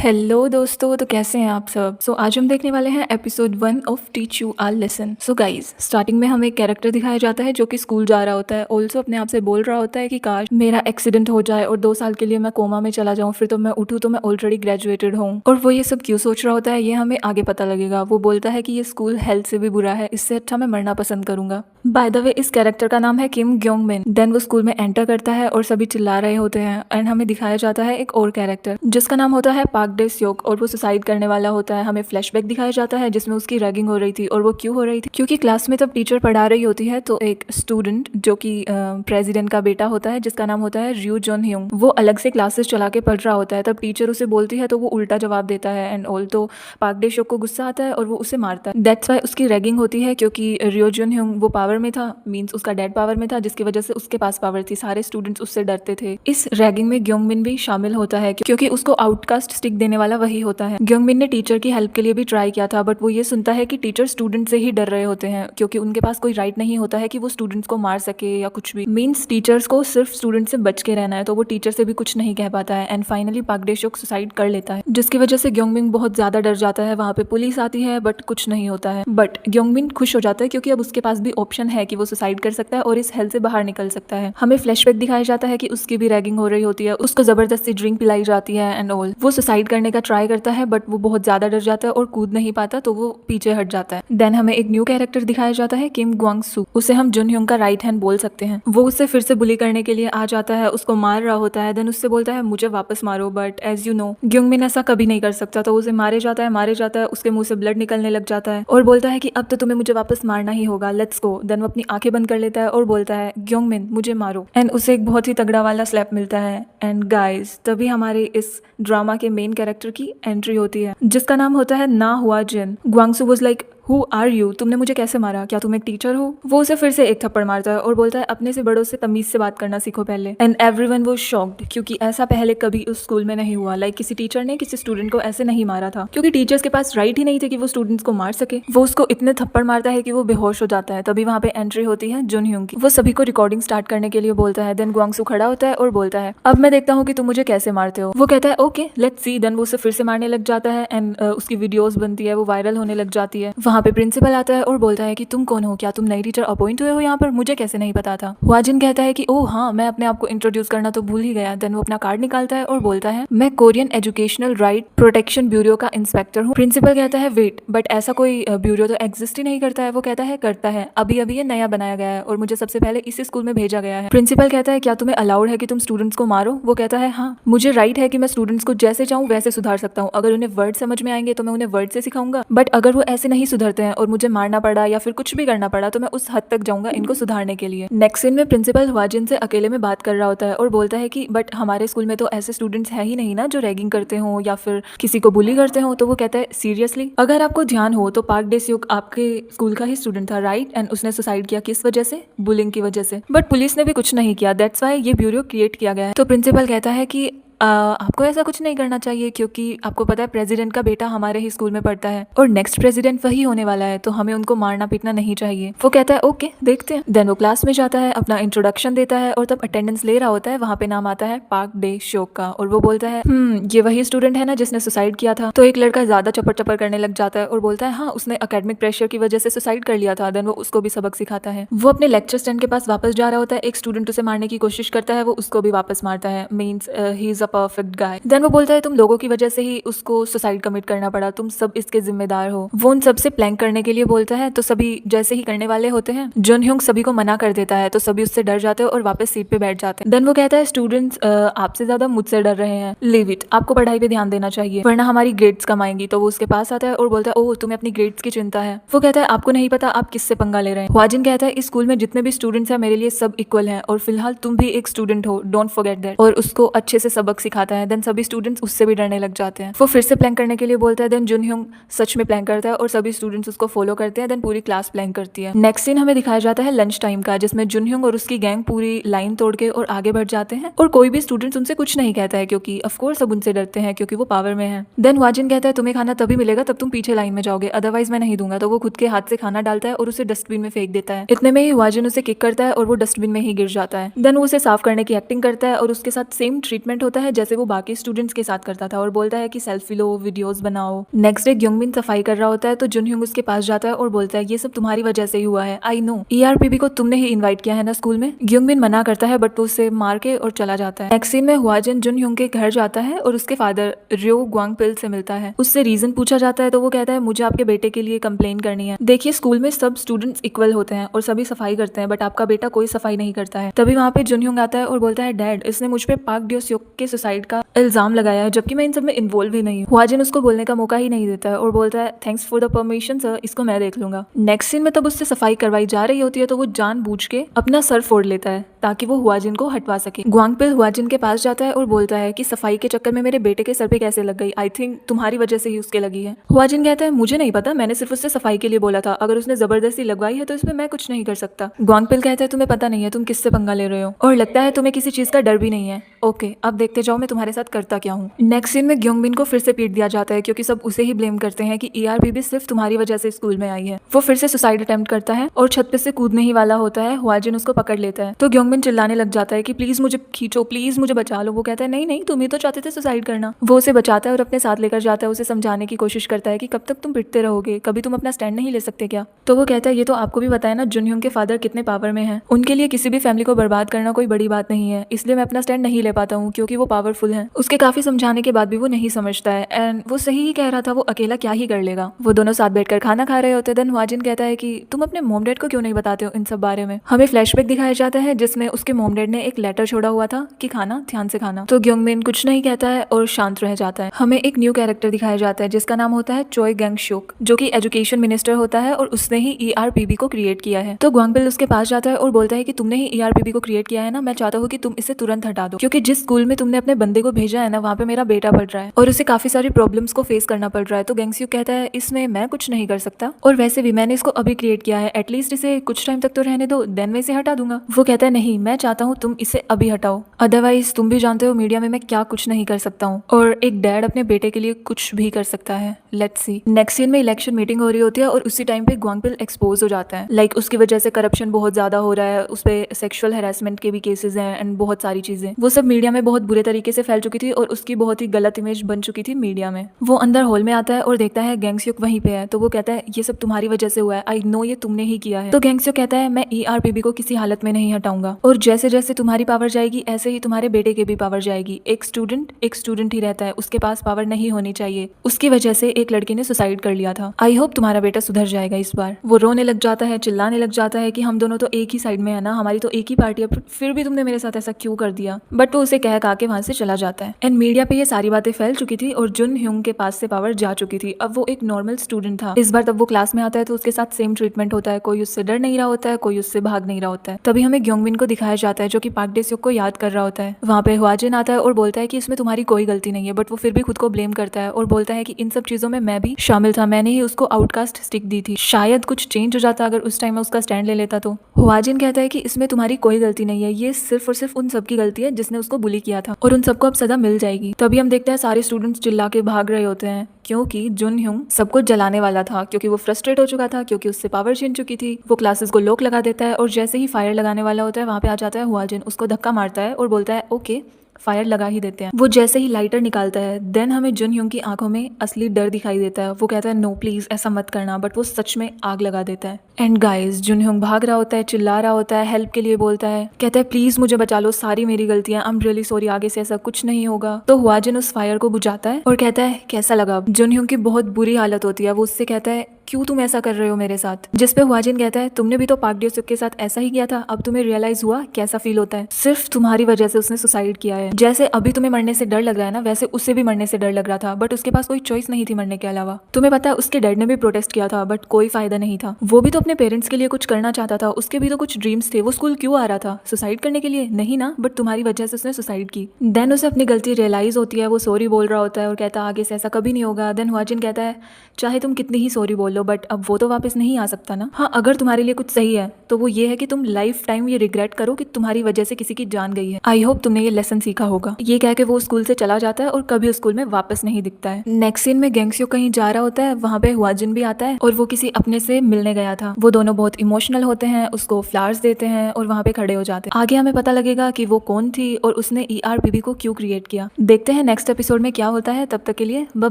Hello दोस्तों, तो कैसे हैं आप सब। आज हम देखने वाले हैं episode 1 of teach you are lesson. Guys, starting में हमें एक कैरेक्टर दिखाया जाता है जो कि स्कूल जा रहा होता है। ऑल्सो अपने आप से बोल रहा होता है कि काश मेरा एक्सीडेंट हो जाए और 2 साल के लिए मैं कोमा में चला जाऊं, फिर तो मैं उठूं तो मैं ऑलरेडी ग्रेजुएटेड हूँ। और वो ये सब क्यों सोच रहा होता है ये हमें आगे पता लगेगा। वो बोलता है कि ये स्कूल हेल्थ से भी बुरा है, इससे अच्छा मैं मरना पसंद करूंगा। बाय द वे, इस कैरेक्टर का नाम है किम ग्योंग मिन। देन वो स्कूल में एंटर करता है और सभी चिल्ला रहे होते हैं। एंड हमें दिखाया जाता है एक और कैरेक्टर जिसका नाम होता है पार्क डे स्योक, और वो सुसाइड करने वाला होता है। हमें फ्लैशबैक दिखाया जाता है जिसमें उसकी रैगिंग हो रही थी। और वो क्यों हो रही थी? क्योंकि क्लास में तब टीचर पढ़ा रही होती है, तो एक स्टूडेंट जो कि प्रेसिडेंट का बेटा होता है जिसका नाम होता है रियो जॉन ह्यूंग, वो अलग से क्लासेस चला के पढ़ रहा होता है। तब टीचर उसे बोलती है तो वो उल्टा जवाब देता है। एंड ऑल तो पार्क डे स्योक को गुस्सा आता है और वो उसे मारता है। दैट्स वाई उसकी रैगिंग होती है, क्योंकि रियो जॉन ह्यूंग वो पावर में था, मीन्स उसका डैड पावर में था, जिसकी वजह से उसके पास पावर थी। सारे स्टूडेंट्स उससे डरते थे। इस रैगिंग में ग्योंग मिन भी शामिल होता है क्योंकि उसको आउटकास्ट स्टिक देने वाला वही होता है। ग्योंग मिन ने टीचर की हेल्प के लिए भी ट्राई किया था, बट वो ये सुनता है कि टीचर स्टूडेंट से ही डर रहे होते हैं, क्योंकि उनके पास कोई राइट नहीं होता है कि वो स्टूडेंट्स को मार सके या कुछ भी। मीन्स टीचर्स को सिर्फ स्टूडेंट से बच के रहना है, तो वो टीचर से भी कुछ नहीं कह पाता है। And finally Park Dae Seok suicide कर लेता है, जिसकी वजह से ग्योंग मिन बहुत ज्यादा डर जाता है। वहां पे पुलिस आती है बट कुछ नहीं होता है। बट ग्योंग मिन खुश हो जाता है क्योंकि अब उसके पास भी ऑप्शन है कि वो सुसाइड कर सकता है और इस हेल से बाहर निकल सकता है। हमें फ्लैशबैक दिखाया जाता है कि उसकी भी रैगिंग हो रही होती है, उसको जबरदस्ती ड्रिंक पिलाई जाती है एंड ऑल। वो सुसाइड करने का ट्राई करता है बट वो बहुत ज्यादा डर जाता है और कूद नहीं पाता, तो वो पीछे हट जाता है। देन हमें एक न्यू कैरेक्टर दिखाया जाता है किम ग्वांग सू। उसे हम जुन ह्योंग का राइट हैंड बोल सकते हैं। वो उससे फिर से बुली करने के लिए आ जाता है, उसको मार रहा होता है। देन उससे बोलता है मुझे वापस मारो, बट एज यू नो ग्योंग मिन ऐसा कभी नहीं कर सकता, तो उसे मारे जाता है, उसके मुंह से ब्लड निकलने लग जाता है और बोलता है कि अब तो तुम्हें मुझे वापस मारना ही होगा, लेट्स गो। देन वो अपनी आंखें बंद कर लेता है और बोलता है ग्योंग मिन मुझे मारो। एंड उसे एक बहुत ही तगड़ा वाला स्लैप मिलता है। एंड गाइस, तभी हमारे इस ड्रामा के मेन कैरेक्टर की एंट्री होती है जिसका नाम होता है ना हुआ जिन। Gwangsu was like who are you, तुमने मुझे कैसे मारा, क्या तुम एक टीचर हो? वो उसे फिर से एक थप्पड़ मारता है और बोलता है अपने से बड़ों से तमीज से बात करना सीखो पहले। एंड एवरीवन वाज शॉक्ड क्योंकि ऐसा पहले कभी उस स्कूल में नहीं हुआ। लाइक किसी टीचर ने किसी स्टूडेंट को ऐसे नहीं मारा था, क्योंकि टीचर्स के पास राइट ही नहीं थे कि वो स्टूडेंट्स को मार सके। वो उसको इतने थप्पड़ मारता है कि वो बेहोश हो जाता है। तभी वहां पे एंट्री होती है जुन ह्यूंग की। वो सभी को रिकॉर्डिंग स्टार्ट करने के लिए बोलता है। देन ग्वांगसू खड़ा होता है और बोलता है अब मैं देखता हूँ कि तुम मुझे कैसे मारते हो। वो कहता है ओके लेट्स सी। देन वो उसे फिर से मारने लग जाता है एंड उसकी वीडियोस बनती है, वो वायरल होने लग जाती है। वहां पे प्रिंसिपल आता है और बोलता है कि तुम कौन हो, क्या तुम नई टीचर अपॉइंट हुए हो यहाँ पर, मुझे कैसे नहीं पता था। हुआजिन कहता है कि ओह हाँ, मैं अपने आप को इंट्रोड्यूस करना तो भूल ही गया। देन वो अपना कार्ड निकालता है और बोलता है मैं Korean educational right protection bureau का इंस्पेक्टर हूँ। प्रिंसिपल कहता है वेट, बट ऐसा कोई ब्यूरो तो एग्जिस्ट ही नहीं करता है। वो कहता है करता है, अभी अभी ये नया बनाया गया है और मुझे सबसे पहले इसी स्कूल में भेजा गया है। प्रिंसिपल कहता है क्या तुम्हें अलाउड है कि तुम स्टूडेंट्स को मारो? वो कहता है हाँ, मुझे राइट है कि मैं स्टूडेंट्स को जैसे चाहूँ वैसे सुधार सकता हूँ। अगर उन्हें वर्ड समझ में आएंगे तो मैं उन्हें वर्ड से सिखाऊंगा, बट अगर वो ऐसे नहीं सुधरते हैं और मुझे मारना पड़ा या फिर कुछ भी करना पड़ा तो मैं उस हद तक जाऊंगा इनको सुधारने के लिए। नेक्स्ट सीन में प्रिंसिपल हुआजिन से अकेले में बात कर रहा होता है और बोलता है कि बट हमारे स्कूल में तो ऐसे स्टूडेंट्स है ही नहीं ना जो रैगिंग करते हो या फिर किसी को बुली करते हो। तो वो कहता है सीरियसली, अगर आपको ध्यान हो तो पार्क डे स्योक आपके स्कूल का ही स्टूडेंट था राइट? एंड उसने सुसाइड किया किस वजह से? बुलिंग की वजह से। बट पुलिस ने भी कुछ नहीं किया, दैट्स वाई ये ब्यूरो क्रिएट किया गया है। तो प्रिंसिपल कहता है कि आपको ऐसा कुछ नहीं करना चाहिए, क्योंकि आपको पता है प्रेसिडेंट का बेटा हमारे ही स्कूल में पढ़ता है और नेक्स्ट प्रेसिडेंट वही होने वाला है, तो हमें उनको मारना पीटना नहीं चाहिए। वो कहता है ओके देखते हैं। देन वो क्लास में जाता है, अपना इंट्रोडक्शन देता है और तब अटेंडेंस ले रहा होता है। वहां पे नाम आता है पार्क डे स्योक का और वो बोलता है ये वही स्टूडेंट है ना जिसने सुसाइड किया था। तो एक लड़का ज्यादा चपर चपर करने लग जाता है और बोलता है हाँ, उसने अकेडमिक प्रेशर की वजह से सुसाइड कर लिया था। देन वो उसको भी सबक सिखाता है। वो अपने लेक्चर स्टैंड के पास वापस जा रहा होता है, एक स्टूडेंट उसे मारने की कोशिश करता है, वो उसको भी वापस मारता है। Means he is a perfect guy. Then वो बोलता है तुम लोगों की वजह से ही उसको सुसाइड कमिट करना पड़ा, तुम सब इसके जिम्मेदार हो। वो उन सबसे प्लैंक करने के लिए बोलता है, तो सभी जैसे ही करने वाले होते हैं जुन ह्योंग सभी को मना कर देता है, तो सभी उससे डर जाते हैं और वापस सीट पे बैठ जाते हैं। देन वो कहता है स्टूडेंट्स आपसे ज्यादा मुझसे डर रहे हैं, लीव इट, आपको पढ़ाई पे ध्यान देना चाहिए वरना हमारी ग्रेड्स कम आएंगी। तो वो उसके पास आता है और बोलता है ओह तुम्हें अपनी ग्रेड्स की चिंता है। वो कहता है आपको नहीं पता आप किससे पंगा ले रहे हैं। हुआजिन कहता है इस स्कूल में जितने भी स्टूडेंट्स हैं मेरे लिए सब इक्वल हैं और फिलहाल तुम भी एक स्टूडेंट हो, डोंट फॉरगेट दैट, और उसको अच्छे से सबक सिखाता है। देन सभी स्टूडेंट्स उससे भी डरने लग जाते हैं। वो फिर से प्लैंक करने के लिए बोलता है। देन जुन ह्योंग सच में प्लैंक करता है और सभी स्टूडेंट्स उसको फॉलो करते हैं। देन पूरी क्लास प्लैंक करती है। नेक्स्ट सीन हमें दिखाया जाता है लंच टाइम का, जिसमें जुन ह्योंग और उसकी गैंग पूरी लाइन तोड़ के और आगे बढ़ जाते हैं और कोई भी स्टूडेंट्स उनसे कुछ नहीं कहता है, क्योंकि ऑफ कोर्स सब उनसे डरते हैं क्योंकि वो पावर में है। देन वाजिन कहता है तुम्हें खाना तभी मिलेगा तब तुम पीछे लाइन में जाओगे, अदरवाइज मैं नहीं दूंगा। तो वो खुद के हाथ से खाना डालता है और उसे डस्टबिन में फेंक देता है। इतने में ही वाजिन उसे किक करता है और वो डस्टबिन में ही गिर जाता है। देन वो उसे साफ करने की एक्टिंग करता है और उसके साथ सेम ट्रीटमेंट होता है है जैसे वो बाकी स्टूडेंट्स के साथ करता था और बोलता है कि सेल्फी लो, वीडियोस बनाओ। नेक्स्ट डे ग्योंगबिन सफाई कर रहा होता है तो जुनह्योंग उसके पास जाता है और बोलता है ये सब तुम्हारी वजह से ही हुआ है, आई नो, ERPB को तुमने ही इन्वाइट किया है ना स्कूल में। ग्योंगबिन मना करता है बट वो उसे मार के और चला जाता है। नेक्स्ट सीन में हुआजिन जुनह्योंग के घर जाता है और उसके फादर रियो ग्वांगपिल से मिलता है। उससे रीजन पूछा जाता है तो वो कहता है मुझे आपके बेटे के लिए कंप्लेन करनी है। देखिए स्कूल में सब स्टूडेंट्स इक्वल होते हैं और सभी सफाई करते हैं बट आपका बेटा कोई सफाई नहीं करता है। तभी वहाँ पे जुनह्योंग आता है और बोलता है डैड, इसने मुझ पे पार्क ड्यो-स्योक के सुसाइड का इल्जाम लगाया है जबकि मैं इन सब में इन्वॉल्व ही नहीं हूँ। हुआजिन उसको बोलने का मौका ही नहीं देता है और बोलता है thanks for the permission sir, इसको मैं देख लूंगा। नेक्स्ट सीन में तब उससे सफाई करवाई जा रही होती है तो वो जानबूझ के अपना सर फोड़ लेता है ताकि वो हुआजिन को हटवा सके। ग्वांगपिल हुआजिन के पास जाता है और बोलता है कि सफाई के चक्कर में मेरे बेटे के सर पे कैसे लग गई, आई थिंक तुम्हारी वजह से ही उसके लगी है। हुआजिन कहता है मुझे नहीं पता, मैंने सिर्फ उससे सफाई के लिए बोला था, अगर उसने जबरदस्ती लगवाई है तो इसमें मैं कुछ नहीं कर सकता। ग्वांगपिल कहता है तुम्हें पता नहीं है तुम किससे पंगा ले रहे हो और लगता है तुम्हें किसी चीज का डर भी नहीं है। ओके, अब देखते जाओ मैं तुम्हारे साथ करता क्या हूँ। नेक्स्ट सीन में ग्योंगबिन को फिर से पीट दिया जाता है क्योंकि सब उसे ही ब्लेम करते हैं कि ERPB सिर्फ तुम्हारी वजह से स्कूल में आई है। वो फिर से सुसाइड अटेम्प्ट करता है और छत पे से कूदने ही वाला होता है। हुआजिन उसको पकड़ लेता है तो ग्योंगबिन चिल्लाने लग जाता है कि प्लीज मुझे खींचो, प्लीज मुझे बचा लो। वो कहता है नहीं नहीं, तुम ही तो चाहते थे सुसाइड करना। वो उसे बचाता है और अपने साथ लेकर जाता है, उसे समझाने की कोशिश करता है कि कब तक तुम पिटते रहोगे, कभी तुम अपना स्टैंड नहीं ले सकते क्या। तो वो कहता है ये तो आपको भी पता है ना जुनह्योंग के फादर कितने पावर में हैं, उनके लिए किसी भी फैमिली को बर्बाद करना कोई बड़ी बात नहीं है, इसलिए मैं अपना स्टैंड नहीं ले पाता हूँ क्योंकि वो पावरफुल है। उसके काफी समझाने के बाद भी वो नहीं समझता है एंड वो सही ही कह रहा था, वो अकेला क्या ही कर लेगा। वो दोनों साथ बैठकर खाना खा रहे होते। देन हुआजिन कहता है कि तुम अपने मॉम डैड को क्यों नहीं बताते हो इन सब बारे में। हमें फ्लैशबैक दिखाया जाता है जिसमें उसके मॉम डैड ने एक लेटर छोड़ा हुआ था कि खाना ध्यान से खाना। तो ग्योंगबिन कुछ नहीं कहता है और शांत रह जाता है। हमें एक न्यू कैरेक्टर दिखाया जाता है जिसका नाम होता है चोय गैंगशोक, जो कि एजुकेशन मिनिस्टर होता है और उसने ही ERPB को क्रिएट किया है। तो ग्वांगपिल उसके पास जाता है और बोलता है कि तुमने ही ERPB को क्रिएट किया है ना, मैं चाहता हूँ कि तुम इसे तुरंत हटा दो क्योंकि जिस स्कूल में तुमने अपने बंदे को भेजा है ना वहाँ पे मेरा बेटा पढ़ रहा है और उसे काफी सारी प्रॉब्लम्स को फेस करना पड़ रहा है। तो गैंगस्यू कहता है इसमें मैं कुछ नहीं कर सकता और वैसे भी मैंने इसको अभी क्रिएट किया है, एटलीस्ट इसे कुछ टाइम तक तो रहने दो, देन मैं इसे हटा दूंगा। वो कहता है नहीं, मैं चाहता हूँ तुम इसे अभी हटाओ, अदरवाइज तुम भी जानते हो मीडिया में मैं क्या कुछ नहीं कर सकता हूँ और एक डैड अपने बेटे के लिए कुछ भी कर सकता है। Let's see. नेक्स्ट सीन में इलेक्शन मीटिंग हो रही होती है और उसी टाइम पे ग्वांगपिल एक्सपोज हो जाता है। लाइक उसकी वजह से करप्शन बहुत ज्यादा हो रहा है, उस पे सेक्सुअल हैरेसमेंट के भी केसेस हैं एंड बहुत सारी चीजें, वो सब मीडिया में बहुत बुरे तरीके से फैल चुकी थी और उसकी बहुत ही गलत इमेज बन चुकी थी मीडिया में। वो अंदर हॉल में आता है और देखता है गैंगस्योक वहीं पे है तो वो कहता है ये सब तुम्हारी वजह से हुआ है, आई नो ये तुमने ही किया है। तो गैंगस्योक कहता है मैं ERPB को किसी हालत में नहीं हटाऊंगा और जैसे जैसे तुम्हारी पावर जाएगी ऐसे ही तुम्हारे बेटे के भी पावर जाएगी। एक स्टूडेंट ही रहता है, उसके पास पावर नहीं होनी चाहिए, उसकी वजह से एक लड़की ने सुसाइड कर लिया था। आई होप तुम्हारा बेटा सुधर जाएगा इस बार। वो रोने लग जाता है, चिल्लाने लग जाता है कि हम दोनों तो एक ही साइड में है ना, हमारी तो एक ही पार्टी है, फिर भी तुमने मेरे साथ ऐसा क्यों कर दिया। बट वो उसे कह के वहां से चला जाता है एंड मीडिया पे ये सारी बातें फैल चुकी थी और जुनह्योंग के पास से पावर जा चुकी थी। अब वो एक नॉर्मल स्टूडेंट था। इस बार तब वो क्लास में आता है तो उसके साथ सेम ट्रीटमेंट होता है, कोई उससे डर नहीं रहा होता है, कोई उससे भाग नहीं रहा होता है। तभी हमें ग्योंगबिन को दिखाया जाता है जो कि पार्क डे-स्योक को याद कर रहा होता है। वहाँ पे हुआजिन आता है और बोलता है कि इसमें तुम्हारी कोई गलती नहीं है, बट वो फिर भी खुद को ब्लेम करता है और बोलता है कि इन सब चीजों में मैं भी शामिल था, मैंने ही उसको आउटकास्ट स्टिक दी थी, शायद कुछ चेंज हो जाता अगर उस टाइम में उसका स्टैंड ले लेता तो। हुआजिन कहता है कि इसमें तुम्हारी कोई गलती नहीं है, ये सिर्फ और सिर्फ उन सबकी गलती है जिसने उसको बुली किया था और उन सबको अब सजा मिल जाएगी। तभी हम देखते हैं सारे स्टूडेंट्स चिल्ला के भाग रहे होते हैं क्योंकि जुनह्योंग सब कुछ जलाने वाला था, क्योंकि वो फ्रस्ट्रेट हो चुका था, क्योंकि उससे पावर छीन चुकी थी। वो क्लासेस को लॉक लगा देता है और जैसे ही फायर लगाने वाला होता है वहाँ पे आ जाता है हुआजिन, उसको धक्का मारता है और बोलता है ओके फायर लगा ही देते हैं। वो जैसे ही लाइटर निकालता है देन हमें जुनह्योंग की आंखों में असली डर दिखाई देता है। वो कहता है नो प्लीज ऐसा मत करना, बट वो सच में आग लगा देता है। एंड गाइस जुनह्योंग भाग रहा होता है, चिल्ला रहा होता है, हेल्प के लिए बोलता है, कहता है प्लीज मुझे बचा लो, सारी मेरी गलतियां, आई एम रियली सॉरी, आगे से ऐसा कुछ नहीं होगा। तो हुआजिन उस फायर को बुझाता है और कहता है कैसा लगा। जुनह्योंग की बहुत बुरी हालत होती है, वो उससे कहता है क्यों तुम ऐसा कर रहे हो मेरे साथ, जिस पे हुआजिन कहता है तुमने भी तो पार्क डे-स्योक के साथ ऐसा ही किया था, अब तुम्हें रियलाइज हुआ कैसा फील होता है, सिर्फ तुम्हारी वजह से उसने सुसाइड किया है। जैसे अभी तुम्हें मरने से डर लग रहा है ना, वैसे उससे भी मरने से डर लग रहा था, बट उसके पास कोई चॉइस नहीं थी मरने के अलावा। तुम्हें पता है उसके डैड ने भी प्रोटेस्ट किया था बट कोई फायदा नहीं था, वो भी तो अपने पेरेंट्स के लिए कुछ करना चाहता था, उसके भी तो कुछ ड्रीम्स थे। वो स्कूल क्यों आ रहा था, सुसाइड करने के लिए नहीं ना, बट तुम्हारी वजह से उसने सुसाइड की। देन उसे अपनी गलती रियलाइज होती है, वो सॉरी बोल रहा होता है और कहता है आगे से ऐसा कभी नहीं होगा। देन हुआजिन कहता है चाहे तुम कितनी ही सॉरी बोलो लो, बट अब वो तो वापस नहीं आ सकता ना। हाँ, अगर तुम्हारे लिए कुछ सही है तो वो ये है कि तुम लाइफ टाइम ये रिग्रेट करो कि तुम्हारी वजह से किसी की जान गई है। आई होप तुमने ये लेसन सीखा होगा। ये कह के वो स्कूल से चला जाता है और कभी उस स्कूल में वापस नहीं दिखता है। नेक्स्ट सीन में गैंगस्यो कहीं जा रहा होता है, वहाँ पे हुआजिन भी आता है और वो किसी अपने से मिलने गया था। वो दोनों बहुत इमोशनल होते हैं, उसको फ्लावर्स देते हैं और वहाँ पे खड़े हो जाते हैं। आगे हमें पता लगेगा कि वो कौन थी और उसने ERPB को क्यों क्रिएट किया। देखते हैं नेक्स्ट एपिसोड में क्या होता है। तब तक के लिए बाय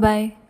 बाय।